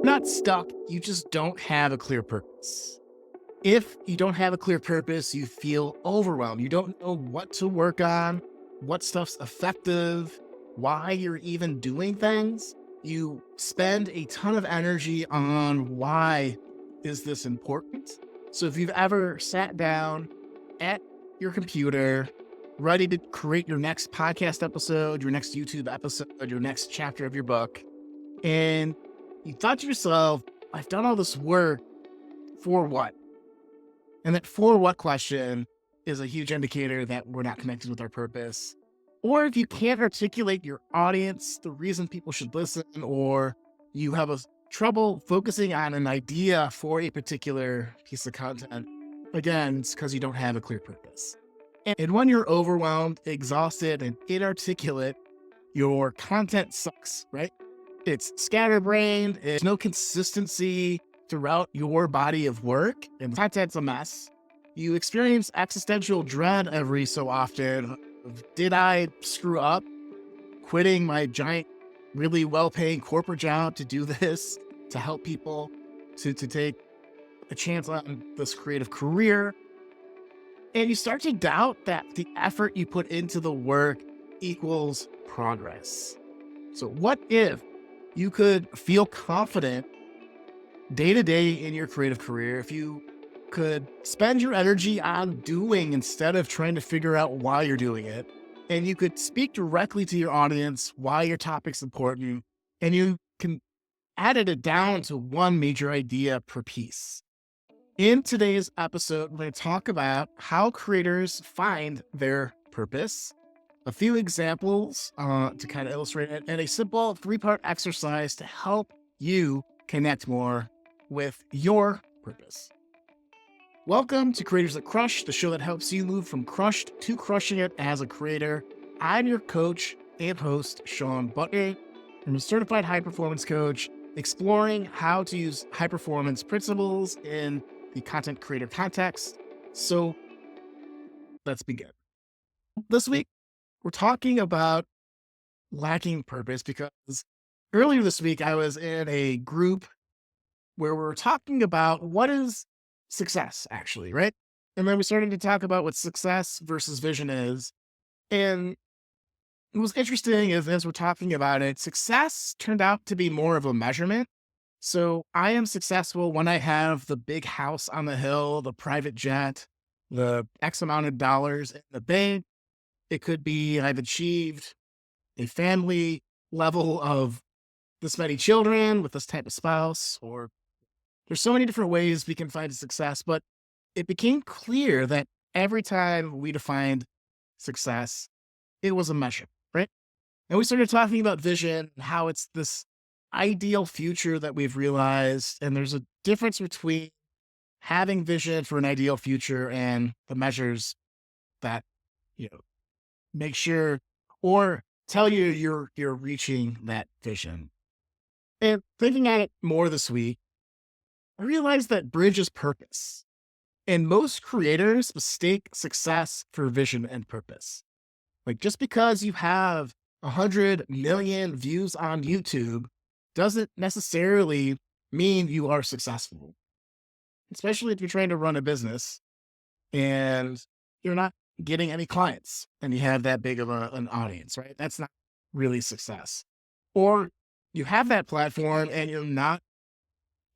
Not stuck, you just don't have a clear purpose. If you don't have a clear purpose, you feel overwhelmed. You don't know what to work on, what stuff's effective, why you're even doing things. You spend a ton of energy on why is this important. So if you've ever sat down at your computer, ready to create your next podcast episode, your next YouTube episode, your next chapter of your book, and you thought to yourself, I've done all this work for what? And that for what question is a huge indicator that we're not connected with our purpose. Or if you can't articulate your audience, the reason people should listen, or you have trouble focusing on an idea for a particular piece of content, again, it's because you don't have a clear purpose. And when you're overwhelmed, exhausted, and inarticulate, your content sucks, right? It's scatterbrained, there's no consistency throughout your body of work, and content's a mess. You experience existential dread every so often. Did I screw up quitting my giant, really well-paying corporate job to do this, to help people, to take a chance on this creative career? And you start to doubt that the effort you put into the work equals progress. So what if you could feel confident day to day in your creative career, if you could spend your energy on doing instead of trying to figure out why you're doing it, and you could speak directly to your audience why your topic's important, and you can edit it down to one major idea per piece. In today's episode, we're going to talk about how creators find their purpose, a few examples to kind of illustrate it, and a simple 3-part exercise to help you connect more with your purpose. Welcome to Creators That Crush, the show that helps you move from crushed to crushing it as a creator. I'm your coach and host, Shawn Buttner. I'm a certified high-performance coach, exploring how to use high-performance principles in the content creator context. So let's begin. This week, we're talking about lacking purpose because earlier this week, I was in a group where we were talking about what is success, actually, right? And then we started to talk about what success versus vision is. And what was interesting is as we're talking about it, success turned out to be more of a measurement. So I am successful when I have the big house on the hill, the private jet, the X amount of dollars in the bank. It could be I've achieved a family level of this many children with this type of spouse, or there's so many different ways we can find success, but it became clear that every time we defined success, it was a measure, right? And we started talking about vision and how it's this ideal future that we've realized. And there's a difference between having vision for an ideal future and the measures that, make sure or tell you you're reaching that vision. And thinking at it more this week, I realized that bridge is purpose. And most creators mistake success for vision and purpose. Like just because you have 100 million views on YouTube doesn't necessarily mean you are successful, especially if you're trying to run a business and you're not getting any clients and you have that big of an audience, right? That's not really success. Or you have that platform and you're not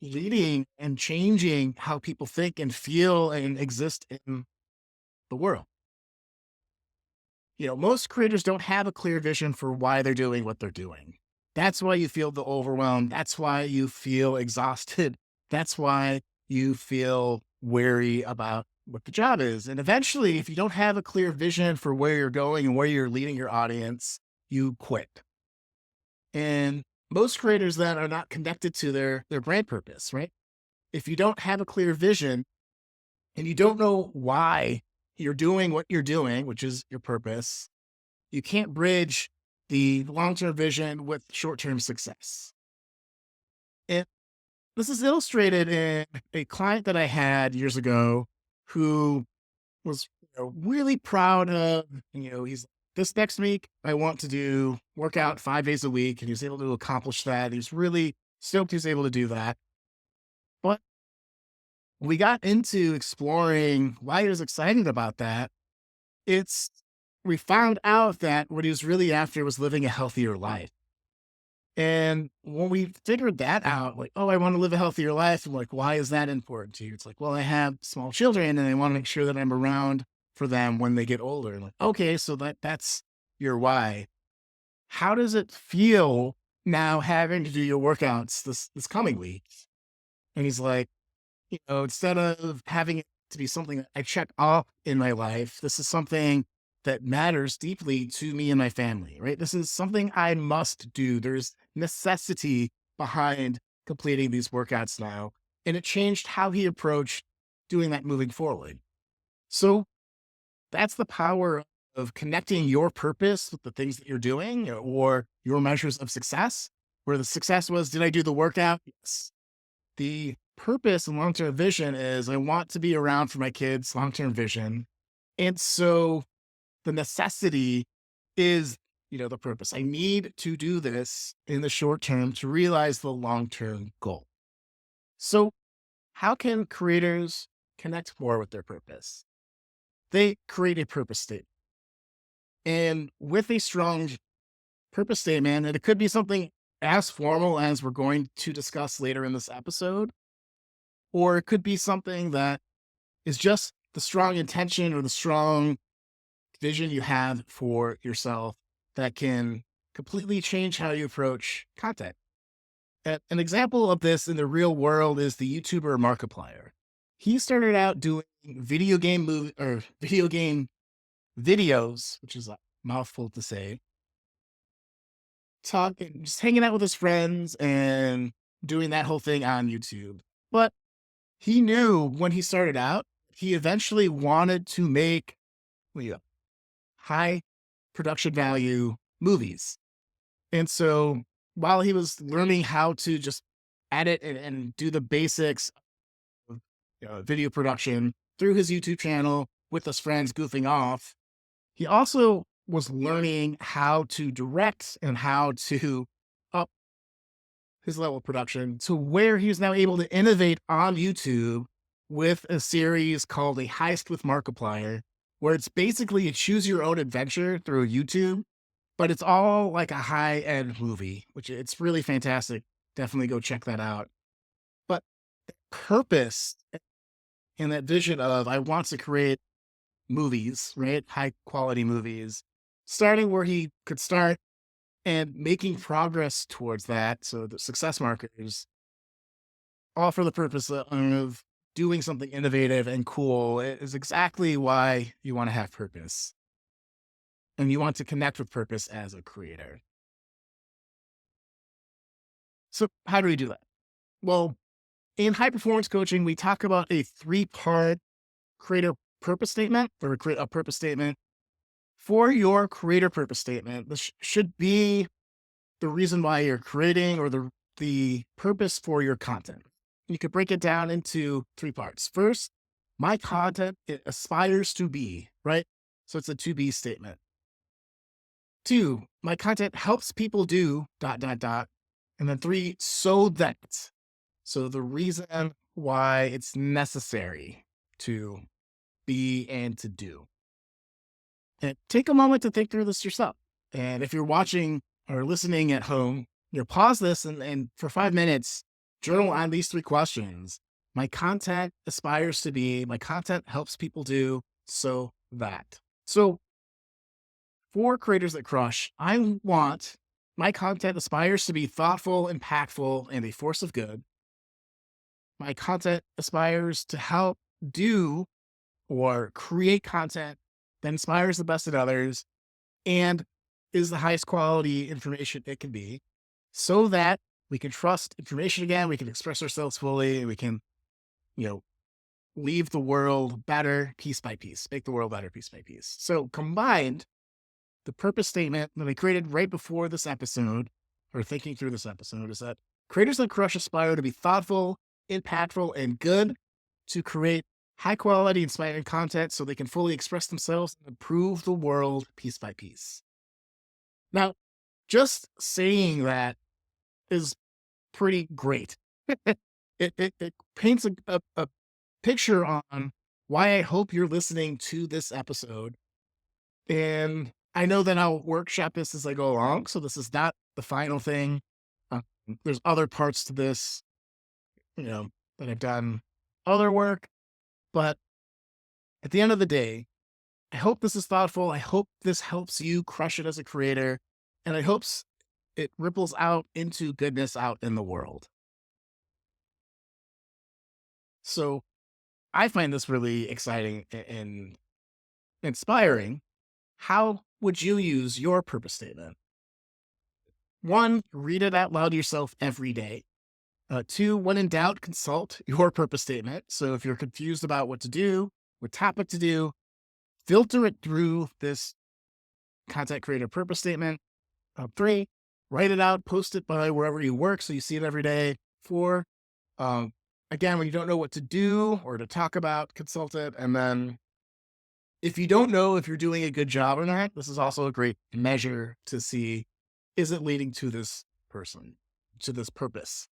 leading and changing how people think and feel and exist in the world. Most creators don't have a clear vision for why they're doing what they're doing. That's why you feel the overwhelm. That's why you feel exhausted. That's why you feel wary about what the job is. And eventually, if you don't have a clear vision for where you're going and where you're leading your audience, you quit. And most creators then are not connected to their brand purpose, right? If you don't have a clear vision and you don't know why you're doing what you're doing, which is your purpose, you can't bridge the long-term vision with short-term success. And this is illustrated in a client that I had years ago who was really proud of, he's this next week, I want to work out 5 days a week. And he was able to accomplish that. He's really Stoked he was able to do that. But we got into exploring why he was excited about that. It's We found out that what he was really after was living a healthier life. And when we figured that out, like, oh, I want to live a healthier life. I'm like, why is that important to you? It's like, well, I have small children and I want to make sure that I'm around for them when they get older. Like, okay, so that's your why. How does it feel now having to do your workouts this coming week? And he's like, instead of having it to be something that I check off in my life, this is something that matters deeply to me and my family, right? This is something I must do. There's necessity behind completing these workouts now. And it changed how he approached doing that moving forward. So that's the power of connecting your purpose with the things that you're doing or your measures of success. Where the success was, did I do the workout? Yes. The purpose and long-term vision is I want to be around for my kids, long-term vision. And so the necessity is, the purpose. I need to do this in the short term to realize the long-term goal. So how can creators connect more with their purpose? They create a purpose statement. And with a strong purpose statement, and it could be something as formal as we're going to discuss later in this episode, or it could be something that is just the strong intention or the strong vision you have for yourself that can completely change how you approach content. An example of this in the real world is the YouTuber Markiplier. He started out doing video game videos, which is a mouthful to say, talking, just hanging out with his friends and doing that whole thing on YouTube. But he knew when he started out, he eventually wanted to make well, high production value movies. And so while he was learning how to just edit and do the basics of video production through his YouTube channel with his friends goofing off, he also was learning how to direct and how to up his level of production to where he was now able to innovate on YouTube with a series called A Heist with Markiplier, where it's basically a choose your own adventure through YouTube, but it's all like a high end movie, which it's really fantastic. Definitely go check that out. But purpose and that vision of I want to create movies, right? High quality movies, starting where he could start and making progress towards that. So the success markers, all for the purpose of doing something innovative and cool, is exactly why you want to have purpose. And you want to connect with purpose as a creator. So, how do we do that? Well, in high performance coaching, we talk about a three-part creator purpose statement or create a purpose statement. For your creator purpose statement, this should be the reason why you're creating or the purpose for your content. You could break it down into three parts. First, my content it aspires to be, right? So it's a to be statement. Two, my content helps people do dot dot dot. And then three, so that. So the reason why it's necessary to be and to do. And take a moment to think through this yourself. And if you're watching or listening at home, pause this and for 5 minutes, journal on these three questions. My content aspires to be, my content helps people do, so that. So for creators that crush, I want my content aspires to be thoughtful, impactful, and a force of good. My content aspires to help do or create content that inspires the best in others and is the highest quality information it can be so that we can trust information again, we can express ourselves fully, and we can, you know, leave the world better piece by piece, make the world better piece by piece. So combined, the purpose statement that I created right before this episode, or thinking through this episode, is that creators that crush aspire to be thoughtful, impactful, and good, to create high quality, inspiring content so they can fully express themselves and improve the world piece by piece. Now, just saying that is pretty great. It paints a picture on why I hope you're listening to this episode. And I know that I'll workshop this as I go along. So this is not the final thing. Uh, there's other parts to this, you know, that I've done other work. But at the end of the day, I hope this is thoughtful. I hope this helps you crush it as a creator. And I hope it ripples out into goodness out in the world. So I find this really exciting and inspiring. How would you use your purpose statement? One, read it out loud to yourself every day. Two, when in doubt, consult your purpose statement. So if you're confused about what to do, what topic to do, filter it through this content creator purpose statement. Three, write it out, post it by wherever you work so you see it every day. Four, again, when you don't know what to do or to talk about, consult it. And then if you don't know if you're doing a good job or not, this is also a great measure to see, is it leading to this person, to this purpose?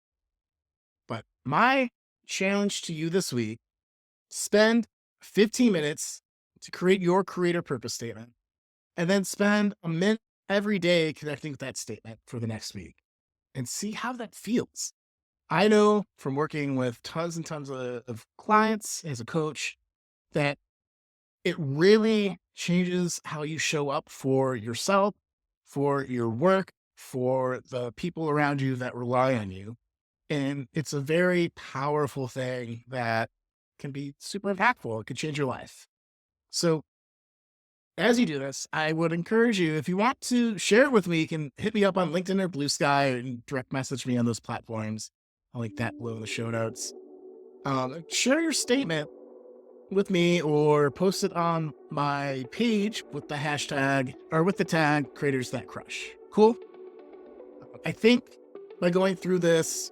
But my challenge to you this week, spend 15 minutes to create your creator purpose statement, and then spend a minute every day connecting with that statement for the next week and see how that feels. I know from working with tons and tons of clients as a coach that it really changes how you show up for yourself, for your work, for the people around you that rely on you. And it's a very powerful thing that can be super impactful. It could change your life. So as you do this, I would encourage you, if you want to share it with me, you can hit me up on LinkedIn or Blue Sky and direct message me on those platforms. I'll link that below in the show notes. Share your statement with me or post it on my page with the hashtag or with the tag creators that crush. Cool. I think by going through this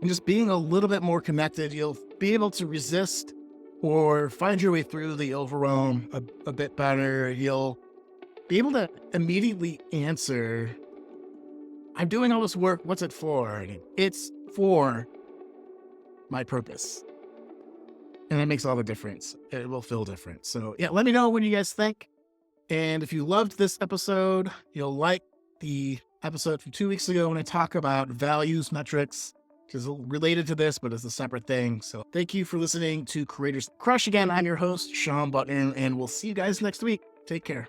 and just being a little bit more connected, you'll be able to resist or find your way through the overwhelm a bit better. You'll be able to immediately answer, I'm doing all this work. What's it for? And it's for my purpose. And that makes all the difference. It will feel different. So yeah, let me know what you guys think. And if you loved this episode, you'll like the episode from 2 weeks ago when I talk about values metrics, which is related to this, but it's a separate thing. So thank you for listening to Creators Crush. Again, I'm your host, Shawn Buttner, and we'll see you guys next week. Take care.